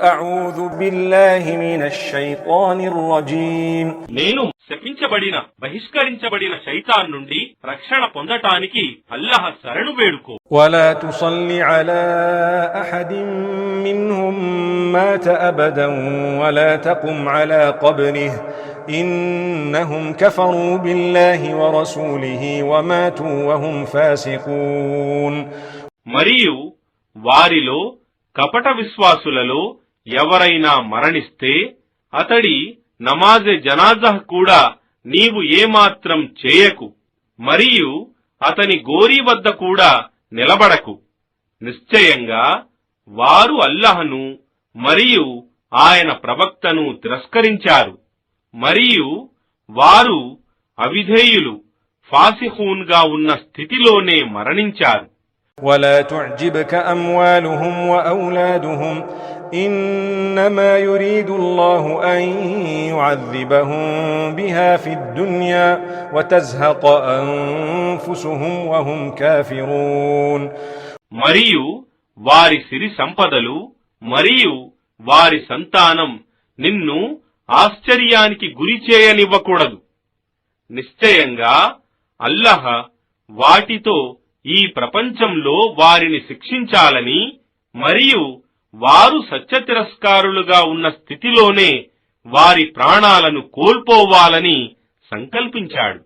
అఊజు బిల్లాహి మినష్ షైతానిర్ రజీమ్. నేను శపించబడిన బహిష్కరించబడిన శైతాన్ నుండి రక్షణ పొందటానికి అల్లాహ్ శరణు వేడుకో. వలా తుసల్లి అలా అహదిన్ మిన్హుం మాత అబదన్ వలా తకుమ్ అలా ఖబ్రిహి ఇన్నహుం కఫరు బిల్లాహి వరసూలిహి వమాతూ వహుం ఫాసికూన్. మరియు వారిలో కపట విశ్వాసులలో ఎవరైనా మరణిస్తే అతడి నమాజె జనాజహ్ కూడా నీవు ఏమాత్రం చేయకు, మరియు అతని గోరీ వద్ద కూడా నిలబడకు. నిశ్చయంగా వారు అల్లాహ్ను మరియు ఆయన ప్రవక్తను తిరస్కరించారు, మరియు వారు అవిధేయులు ఫాసిఖూన్ గా ఉన్న స్థితిలోనే మరణించారు. ولا تعجبك أموالهم وأولادهم إنما يريد الله أن يعذبهم بها في الدنيا وتزهق أنفسهم وهم كافرون. మరియు వారి సిరి సంపదలు మరియు వారి సంతానం నిన్ను ఆశ్చర్యానికి గురి చేయనివ్వకూడదు. నిశ్చయంగా అల్లాహ్ వాటితో ఈ ప్రపంచంలో వారిని శిక్షించాలని మరియు వారు సత్యతిరస్కారులుగా ఉన్న స్థితిలోనే వారి ప్రాణాలను కోల్పోవాలని సంకల్పించాడు.